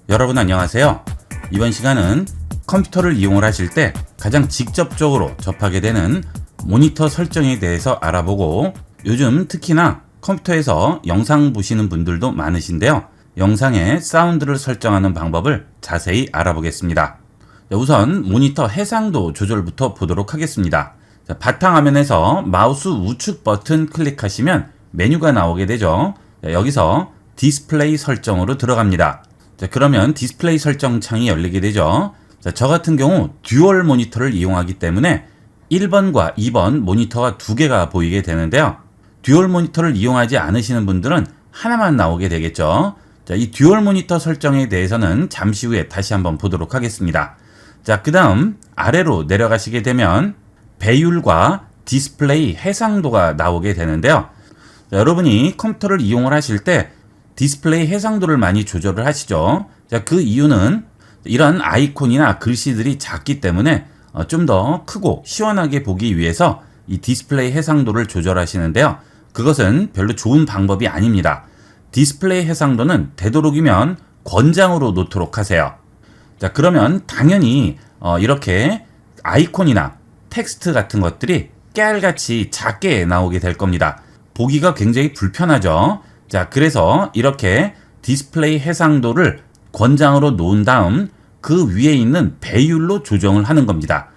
여러분 안녕하세요. 이번 시간은 컴퓨터를 이용을 하실 때 가장 직접적으로 접하게 되는 모니터 설정에 대해서 알아보고, 요즘 특히나 컴퓨터에서 영상 보시는 분들도 많으신데요, 영상의 사운드를 설정하는 방법을 자세히 알아보겠습니다. 우선 모니터 해상도 조절부터 보도록 하겠습니다. 바탕화면에서 마우스 우측 버튼 클릭하시면 메뉴가 나오게 되죠. 여기서 디스플레이 설정으로 들어갑니다. 그러면 디스플레이 설정 창이 열리게 되죠. 저 같은 경우 듀얼 모니터를 이용하기 때문에 1번과 2번 모니터가 두 개가 보이게 되는데요, 듀얼 모니터를 이용하지 않으시는 분들은 하나만 나오게 되겠죠. 이 듀얼 모니터 설정에 대해서는 잠시 후에 다시 한번 보도록 하겠습니다. 그 다음 아래로 내려가시게 되면 배율과 디스플레이 해상도가 나오게 되는데요, 여러분이 컴퓨터를 이용을 하실 때 디스플레이 해상도를 많이 조절을 하시죠. 그 이유는 이런 아이콘이나 글씨들이 작기 때문에 좀 더 크고 시원하게 보기 위해서 이 디스플레이 해상도를 조절하시는데요, 그것은 별로 좋은 방법이 아닙니다. 디스플레이 해상도는 되도록이면 권장으로 놓도록 하세요. 그러면 당연히 이렇게 아이콘이나 텍스트 같은 것들이 깨알같이 작게 나오게 될 겁니다. 보기가 굉장히 불편하죠. 그래서 이렇게 디스플레이 해상도를 권장으로 놓은 다음 그 위에 있는 배율로 조정을 하는 겁니다.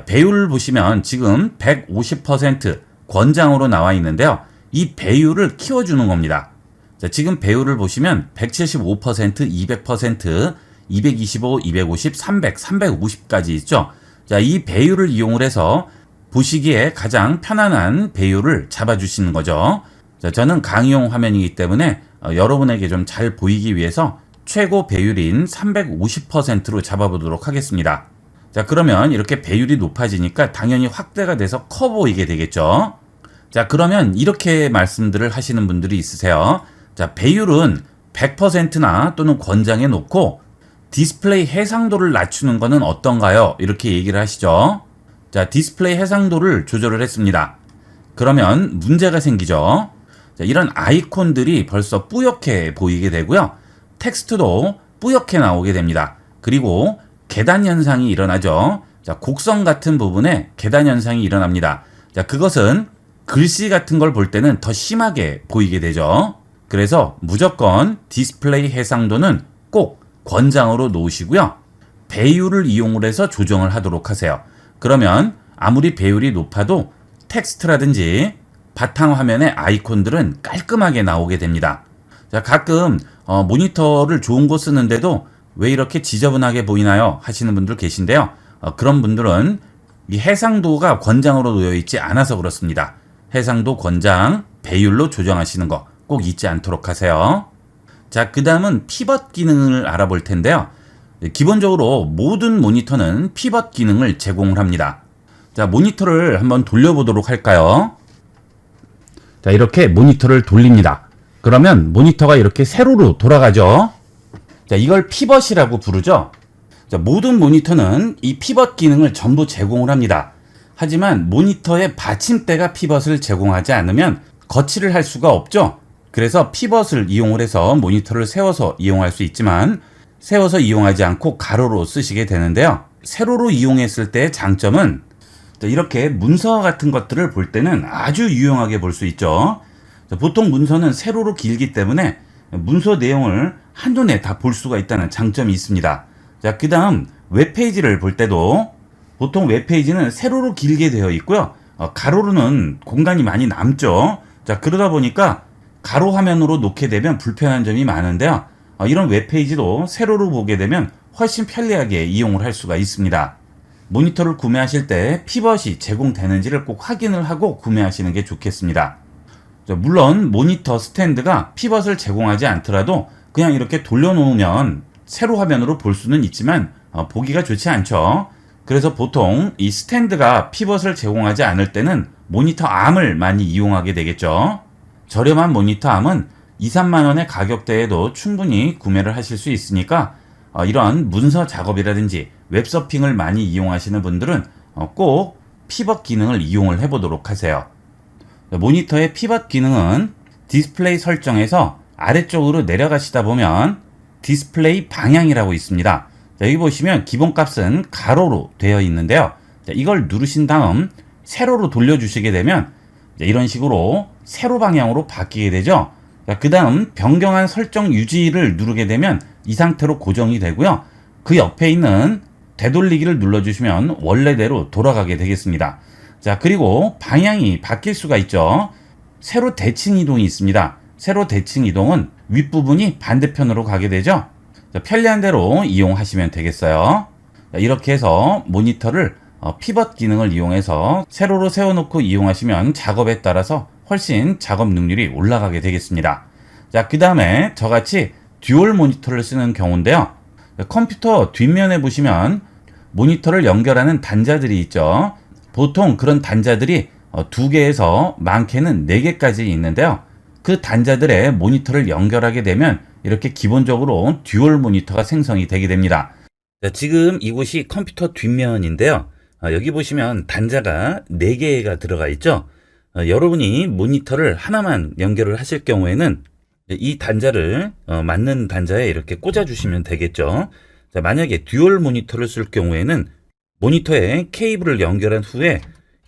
배율을 보시면 지금 150% 권장으로 나와 있는데요, 이 배율을 키워주는 겁니다. 지금 배율을 보시면 175%, 200%, 225, 250, 300, 350까지 있죠. 이 배율을 이용을 해서 보시기에 가장 편안한 배율을 잡아주시는 거죠. 저는 강의용 화면이기 때문에 여러분에게 좀 잘 보이기 위해서 최고 배율인 350%로 잡아보도록 하겠습니다. 그러면 이렇게 배율이 높아지니까 당연히 확대가 돼서 커 보이게 되겠죠. 그러면 이렇게 말씀들을 하시는 분들이 있으세요. 배율은 100%나 또는 권장해 놓고 디스플레이 해상도를 낮추는 것은 어떤가요? 이렇게 얘기를 하시죠. 디스플레이 해상도를 조절을 했습니다. 그러면 문제가 생기죠. 이런 아이콘들이 벌써 뿌옇게 보이게 되고요, 텍스트도 뿌옇게 나오게 됩니다. 그리고 계단 현상이 일어나죠. 곡선 같은 부분에 계단 현상이 일어납니다. 그것은 글씨 같은 걸 볼 때는 더 심하게 보이게 되죠. 그래서 무조건 디스플레이 해상도는 꼭 권장으로 놓으시고요, 배율을 이용을 해서 조정을 하도록 하세요. 그러면 아무리 배율이 높아도 텍스트라든지 바탕화면의 아이콘들은 깔끔하게 나오게 됩니다. 가끔 모니터를 좋은 거 쓰는데도 왜 이렇게 지저분하게 보이나요? 하시는 분들 계신데요, 그런 분들은 이 해상도가 권장으로 놓여 있지 않아서 그렇습니다. 해상도 권장, 배율로 조정하시는 거 꼭 잊지 않도록 하세요. 그 다음은 피벗 기능을 알아볼 텐데요, 기본적으로 모든 모니터는 피벗 기능을 제공을 합니다. 모니터를 한번 돌려보도록 할까요? 이렇게 모니터를 돌립니다. 그러면 모니터가 이렇게 세로로 돌아가죠. 이걸 피벗이라고 부르죠. 모든 모니터는 이 피벗 기능을 전부 제공을 합니다. 하지만 모니터의 받침대가 피벗을 제공하지 않으면 거치를 할 수가 없죠. 그래서 피벗을 이용을 해서 모니터를 세워서 이용할 수 있지만 세워서 이용하지 않고 가로로 쓰시게 되는데요, 세로로 이용했을 때의 장점은 이렇게 문서 같은 것들을 볼 때는 아주 유용하게 볼 수 있죠. 보통 문서는 세로로 길기 때문에 문서 내용을 한눈에 다 볼 수가 있다는 장점이 있습니다. 그 다음 웹페이지를 볼 때도 보통 웹페이지는 세로로 길게 되어 있고요, 가로로는 공간이 많이 남죠. 그러다 보니까 가로 화면으로 놓게 되면 불편한 점이 많은데요, 이런 웹페이지도 세로로 보게 되면 훨씬 편리하게 이용을 할 수가 있습니다. 모니터를 구매하실 때 피벗이 제공되는지를 꼭 확인을 하고 구매하시는 게 좋겠습니다. 물론 모니터 스탠드가 피벗을 제공하지 않더라도 그냥 이렇게 돌려놓으면 세로 화면으로 볼 수는 있지만 보기가 좋지 않죠. 그래서 보통 이 스탠드가 피벗을 제공하지 않을 때는 모니터 암을 많이 이용하게 되겠죠. 저렴한 모니터 암은 2, 3만 원의 가격대에도 충분히 구매를 하실 수 있으니까 이런 문서 작업이라든지 웹서핑을 많이 이용하시는 분들은 꼭 피벗 기능을 이용을 해보도록 하세요. 모니터의 피벗 기능은 디스플레이 설정에서 아래쪽으로 내려가시다 보면 디스플레이 방향이라고 있습니다. 자, 여기 보시면 기본값은 가로로 되어 있는데요. 자, 이걸 누르신 다음 세로로 돌려주시게 되면 이런 식으로 세로 방향으로 바뀌게 되죠. 그 다음 변경한 설정 유지를 누르게 되면 이 상태로 고정이 되고요. 그 옆에 있는 되돌리기를 눌러주시면 원래대로 돌아가게 되겠습니다. 자, 그리고 방향이 바뀔 수가 있죠. 세로 대칭 이동이 있습니다. 세로 대칭 이동은 윗부분이 반대편으로 가게 되죠. 자, 편리한 대로 이용하시면 되겠어요. 자, 이렇게 해서 모니터를 피벗 기능을 이용해서 세로로 세워놓고 이용하시면 작업에 따라서 훨씬 작업 능률이 올라가게 되겠습니다. 자, 그 다음에 저같이 듀얼 모니터를 쓰는 경우인데요. 컴퓨터 뒷면에 보시면 모니터를 연결하는 단자들이 있죠. 보통 그런 단자들이 2개에서 많게는 4개까지 있는데요. 그 단자들의 모니터를 연결하게 되면 이렇게 기본적으로 듀얼 모니터가 생성이 되게 됩니다. 자, 지금 이곳이 컴퓨터 뒷면인데요. 여기 보시면 단자가 4개가 들어가 있죠. 여러분이 모니터를 하나만 연결을 하실 경우에는 이 단자를 맞는 단자에 이렇게 꽂아 주시면 되겠죠. 자, 만약에 듀얼 모니터를 쓸 경우에는 모니터에 케이블을 연결한 후에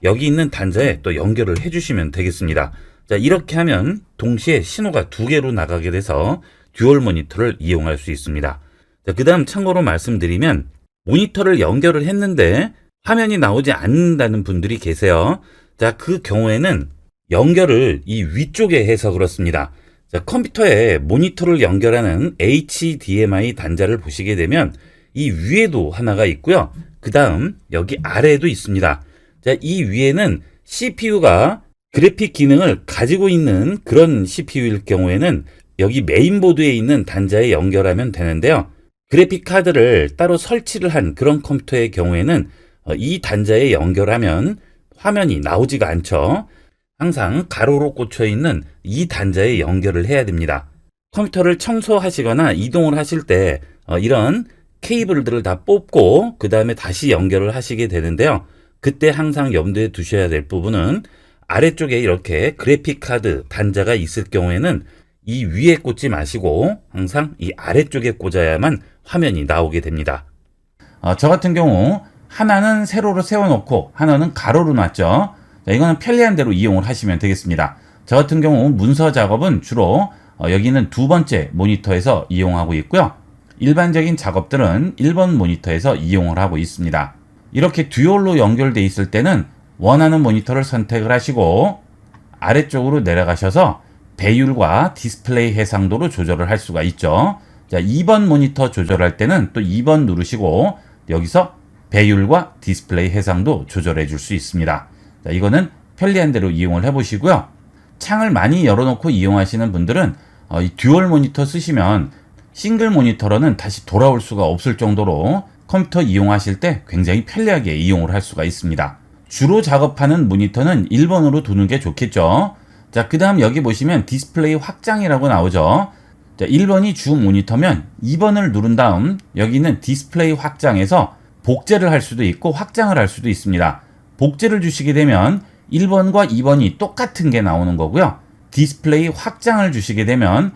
여기 있는 단자에 또 연결을 해 주시면 되겠습니다. 자, 이렇게 하면 동시에 신호가 2개로 나가게 돼서 듀얼 모니터를 이용할 수 있습니다. 자, 그 다음 참고로 말씀드리면 모니터를 연결을 했는데 화면이 나오지 않는다는 분들이 계세요. 자, 그 경우에는 연결을 이 위쪽에 해서 그렇습니다. 자, 컴퓨터에 모니터를 연결하는 HDMI 단자를 보시게 되면 이 위에도 하나가 있고요. 그 다음 여기 아래에도 있습니다. 자, 이 위에는 CPU가 그래픽 기능을 가지고 있는 그런 CPU일 경우에는 여기 메인보드에 있는 단자에 연결하면 되는데요. 그래픽 카드를 따로 설치를 한 그런 컴퓨터의 경우에는 이 단자에 연결하면 화면이 나오지가 않죠. 항상 가로로 꽂혀 있는 이 단자에 연결을 해야 됩니다. 컴퓨터를 청소하시거나 이동을 하실 때 이런 케이블들을 다 뽑고 그 다음에 다시 연결을 하시게 되는데요. 그때 항상 염두에 두셔야 될 부분은 아래쪽에 이렇게 그래픽 카드 단자가 있을 경우에는 이 위에 꽂지 마시고 항상 이 아래쪽에 꽂아야만 화면이 나오게 됩니다. 저 같은 경우 하나는 세로로 세워놓고 하나는 가로로 놨죠. 자, 이거는 편리한 대로 이용을 하시면 되겠습니다. 저 같은 경우 문서 작업은 주로 여기는 2번째 모니터에서 이용하고 있고요. 일반적인 작업들은 1번 모니터에서 이용을 하고 있습니다. 이렇게 듀얼로 연결되어 있을 때는 원하는 모니터를 선택을 하시고 아래쪽으로 내려가셔서 배율과 디스플레이 해상도로 조절을 할 수가 있죠. 자, 2번 모니터 조절할 때는 또 2번 누르시고 여기서 배율과 디스플레이 해상도 조절해 줄 수 있습니다. 자, 이거는 편리한 대로 이용을 해 보시고요. 창을 많이 열어놓고 이용하시는 분들은 이 듀얼 모니터 쓰시면 싱글 모니터로는 다시 돌아올 수가 없을 정도로 컴퓨터 이용하실 때 굉장히 편리하게 이용을 할 수가 있습니다. 주로 작업하는 모니터는 1번으로 두는 게 좋겠죠. 자, 그 다음 여기 보시면 디스플레이 확장이라고 나오죠. 자, 1번이 주 모니터면 2번을 누른 다음 여기는 디스플레이 확장에서 복제를 할 수도 있고 확장을 할 수도 있습니다. 복제를 주시게 되면 1번과 2번이 똑같은 게 나오는 거고요. 디스플레이 확장을 주시게 되면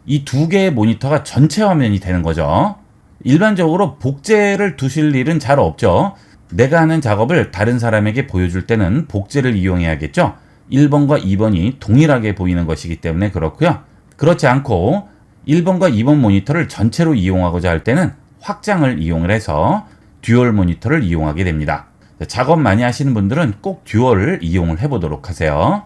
이 2개의 모니터가 전체 화면이 되는 거죠. 일반적으로 복제를 두실 일은 잘 없죠. 내가 하는 작업을 다른 사람에게 보여줄 때는 복제를 이용해야겠죠. 1번과 2번이 동일하게 보이는 것이기 때문에 그렇고요. 그렇지 않고 1번과 2번 모니터를 전체로 이용하고자 할 때는 확장을 이용을 해서 듀얼 모니터를 이용하게 됩니다. 작업 많이 하시는 분들은 꼭 듀얼을 이용을 해보도록 하세요.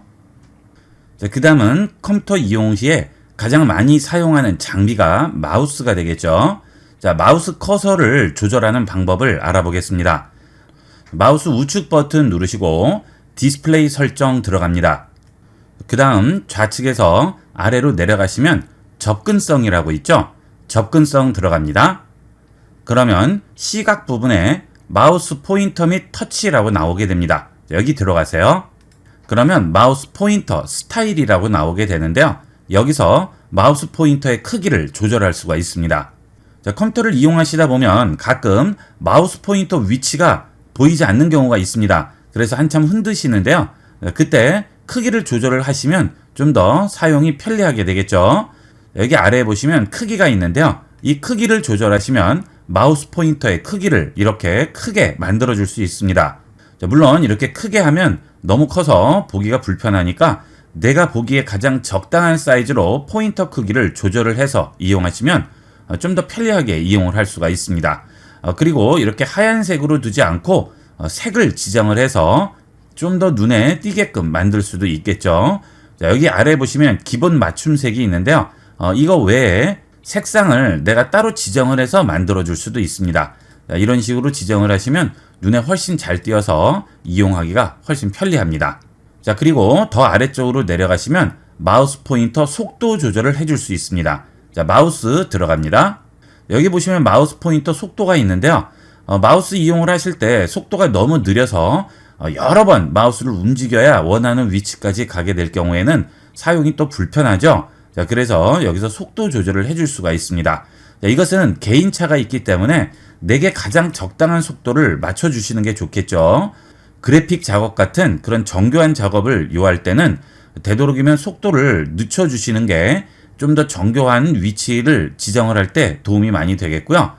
그 다음은 컴퓨터 이용 시에 가장 많이 사용하는 장비가 마우스가 되겠죠. 자, 마우스 커서를 조절하는 방법을 알아보겠습니다. 마우스 우측 버튼 누르시고 디스플레이 설정 들어갑니다. 그 다음 좌측에서 아래로 내려가시면 접근성이라고 있죠. 접근성 들어갑니다. 그러면 시각 부분에 마우스 포인터 및 터치라고 나오게 됩니다. 여기 들어가세요. 그러면 마우스 포인터 스타일이라고 나오게 되는데요. 여기서 마우스 포인터의 크기를 조절할 수가 있습니다. 자, 컴퓨터를 이용하시다 보면 가끔 마우스 포인터 위치가 보이지 않는 경우가 있습니다. 그래서 한참 흔드시는데요. 그때 크기를 조절을 하시면 좀 더 사용이 편리하게 되겠죠. 여기 아래에 보시면 크기가 있는데요. 이 크기를 조절하시면 마우스 포인터의 크기를 이렇게 크게 만들어 줄 수 있습니다. 자, 물론 이렇게 크게 하면 너무 커서 보기가 불편하니까 내가 보기에 가장 적당한 사이즈로 포인터 크기를 조절을 해서 이용하시면 좀 더 편리하게 이용을 할 수가 있습니다. 그리고 이렇게 하얀색으로 두지 않고 색을 지정을 해서 좀 더 눈에 띄게끔 만들 수도 있겠죠. 자, 여기 아래 보시면 기본 맞춤색이 있는데요. 이거 외에 색상을 내가 따로 지정을 해서 만들어 줄 수도 있습니다. 자, 이런 식으로 지정을 하시면 눈에 훨씬 잘 띄어서 이용하기가 훨씬 편리합니다. 자, 그리고 더 아래쪽으로 내려가시면 마우스 포인터 속도 조절을 해줄 수 있습니다. 자, 마우스 들어갑니다. 여기 보시면 마우스 포인터 속도가 있는데요. 마우스 이용을 하실 때 속도가 너무 느려서 여러 번 마우스를 움직여야 원하는 위치까지 가게 될 경우에는 사용이 또 불편하죠. 자, 그래서 여기서 속도 조절을 해줄 수가 있습니다. 자, 이것은 개인차가 있기 때문에 내게 가장 적당한 속도를 맞춰주시는 게 좋겠죠. 그래픽 작업 같은 그런 정교한 작업을 요할 때는 되도록이면 속도를 늦춰주시는 게 좀 더 정교한 위치를 지정을 할 때 도움이 많이 되겠고요.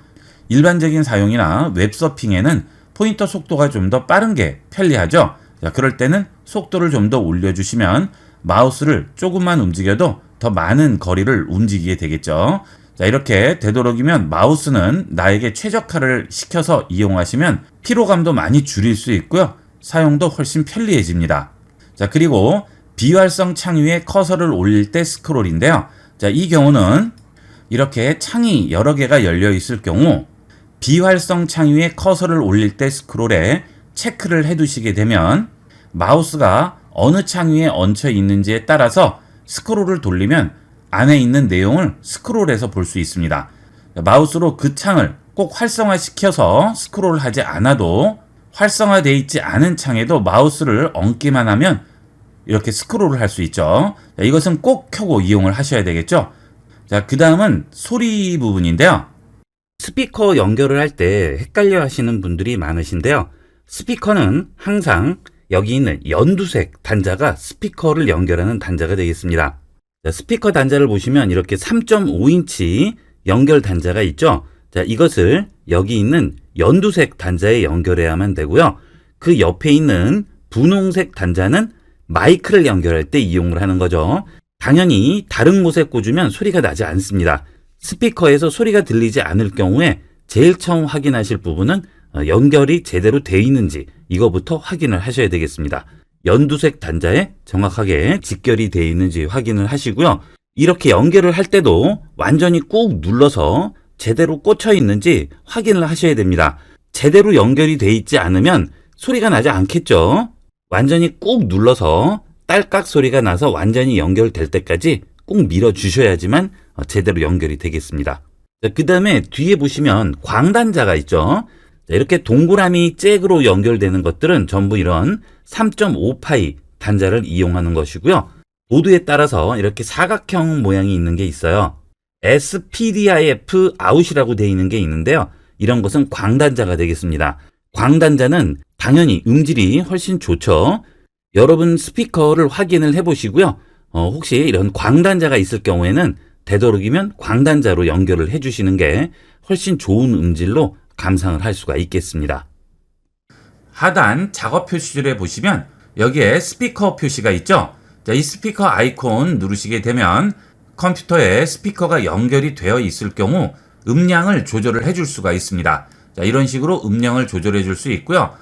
일반적인 사용이나 웹서핑에는 포인터 속도가 좀 더 빠른 게 편리하죠. 자, 그럴 때는 속도를 좀 더 올려주시면 마우스를 조금만 움직여도 더 많은 거리를 움직이게 되겠죠. 자, 이렇게 되도록이면 마우스는 나에게 최적화를 시켜서 이용하시면 피로감도 많이 줄일 수 있고요. 사용도 훨씬 편리해집니다. 자, 그리고 비활성 창 위에 커서를 올릴 때 스크롤인데요. 자, 이 경우는 이렇게 창이 여러 개가 열려 있을 경우 비활성 창 위에 커서를 올릴 때 스크롤에 체크를 해 두시게 되면 마우스가 어느 창 위에 얹혀 있는지에 따라서 스크롤을 돌리면 안에 있는 내용을 스크롤해서 볼 수 있습니다. 마우스로 그 창을 꼭 활성화시켜서 스크롤을 하지 않아도 활성화되어 있지 않은 창에도 마우스를 얹기만 하면 이렇게 스크롤을 할 수 있죠. 자, 이것은 꼭 켜고 이용을 하셔야 되겠죠. 자, 그 다음은 소리 부분인데요. 스피커 연결을 할 때 헷갈려 하시는 분들이 많으신데요. 스피커는 항상 여기 있는 연두색 단자가 스피커를 연결하는 단자가 되겠습니다. 자, 스피커 단자를 보시면 이렇게 3.5인치 연결 단자가 있죠. 자, 이것을 여기 있는 연두색 단자에 연결해야만 되고요. 그 옆에 있는 분홍색 단자는 마이크를 연결할 때 이용을 하는 거죠. 당연히 다른 곳에 꽂으면 소리가 나지 않습니다. 스피커에서 소리가 들리지 않을 경우에 제일 처음 확인하실 부분은 연결이 제대로 되어 있는지 이거부터 확인을 하셔야 되겠습니다. 연두색 단자에 정확하게 직결이 되어 있는지 확인을 하시고요. 이렇게 연결을 할 때도 완전히 꾹 눌러서 제대로 꽂혀 있는지 확인을 하셔야 됩니다. 제대로 연결이 되어 있지 않으면 소리가 나지 않겠죠. 완전히 꾹 눌러서 딸깍 소리가 나서 완전히 연결될 때까지 꾹 밀어 주셔야지만 제대로 연결이 되겠습니다. 그 다음에 뒤에 보시면 광단자가 있죠. 이렇게 동그라미 잭으로 연결되는 것들은 전부 이런 3.5파이 단자를 이용하는 것이고요. 보드에 따라서 이렇게 사각형 모양이 있는 게 있어요. SPDIF 아웃이라고 되어 있는 게 있는데요. 이런 것은 광단자가 되겠습니다. 광단자는 당연히 음질이 훨씬 좋죠. 여러분 스피커를 확인을 해보시고요. 혹시 이런 광단자가 있을 경우에는 되도록이면 광단자로 연결을 해주시는 게 훨씬 좋은 음질로 감상을 할 수가 있겠습니다. 하단 작업 표시줄에 보시면 여기에 스피커 표시가 있죠. 자, 이 스피커 아이콘 누르시게 되면 컴퓨터에 스피커가 연결이 되어 있을 경우 음량을 조절을 해줄 수가 있습니다. 자, 이런 식으로 음량을 조절해 줄 수 있고요.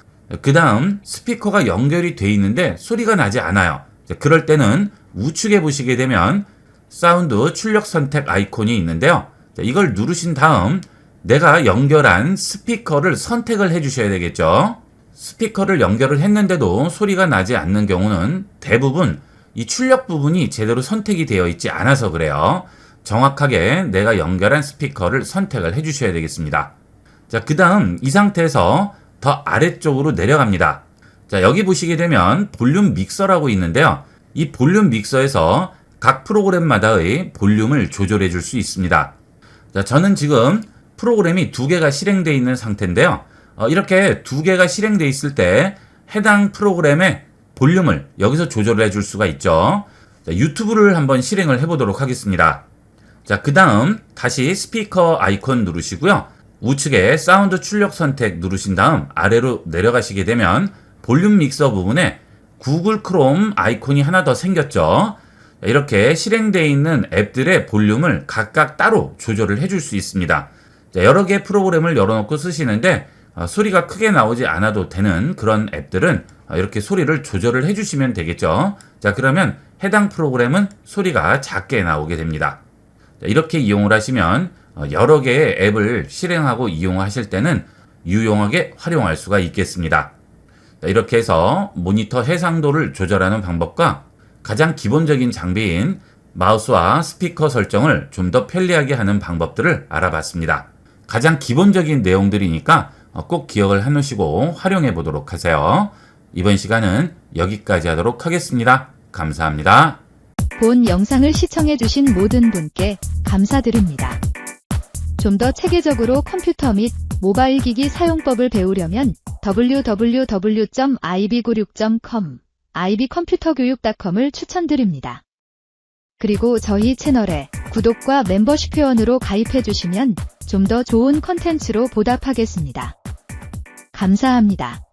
그 다음 스피커가 연결이 되어 있는데 소리가 나지 않아요. 자, 그럴 때는 우측에 보시게 되면 사운드 출력 선택 아이콘이 있는데요. 자, 이걸 누르신 다음 내가 연결한 스피커를 선택을 해 주셔야 되겠죠. 스피커를 연결을 했는데도 소리가 나지 않는 경우는 대부분 이 출력 부분이 제대로 선택이 되어 있지 않아서 그래요. 정확하게 내가 연결한 스피커를 선택을 해 주셔야 되겠습니다. 자, 그 다음 이 상태에서 더 아래쪽으로 내려갑니다. 자, 여기 보시게 되면 볼륨 믹서라고 있는데요. 이 볼륨 믹서에서 각 프로그램마다의 볼륨을 조절해 줄 수 있습니다. 자, 저는 지금 프로그램이 2개가 실행되어 있는 상태인데요. 이렇게 2개가 실행되어 있을 때 해당 프로그램의 볼륨을 여기서 조절해 줄 수가 있죠. 자, 유튜브를 한번 실행을 해 보도록 하겠습니다. 자, 그 다음 다시 스피커 아이콘 누르시고요. 우측에 사운드 출력 선택 누르신 다음 아래로 내려가시게 되면 볼륨 믹서 부분에 구글 크롬 아이콘이 하나 더 생겼죠. 이렇게 실행되어 있는 앱들의 볼륨을 각각 따로 조절을 해줄 수 있습니다. 자, 여러 개의 프로그램을 열어놓고 쓰시는데 소리가 크게 나오지 않아도 되는 그런 앱들은 이렇게 소리를 조절을 해주시면 되겠죠. 자, 그러면 해당 프로그램은 소리가 작게 나오게 됩니다. 자, 이렇게 이용을 하시면 여러 개의 앱을 실행하고 이용하실 때는 유용하게 활용할 수가 있겠습니다. 자, 이렇게 해서 모니터 해상도를 조절하는 방법과 가장 기본적인 장비인 마우스와 스피커 설정을 좀 더 편리하게 하는 방법들을 알아봤습니다. 가장 기본적인 내용들이니까 꼭 기억을 해놓으시고 활용해 보도록 하세요. 이번 시간은 여기까지 하도록 하겠습니다. 감사합니다. 본 영상을 시청해주신 모든 분께 감사드립니다. 좀 더 체계적으로 컴퓨터 및 모바일 기기 사용법을 배우려면 www.ib96.com, ib컴퓨터교육.com을 추천드립니다. 그리고 저희 채널에 구독과 멤버십 회원으로 가입해주시면 좀 더 좋은 컨텐츠로 보답하겠습니다. 감사합니다.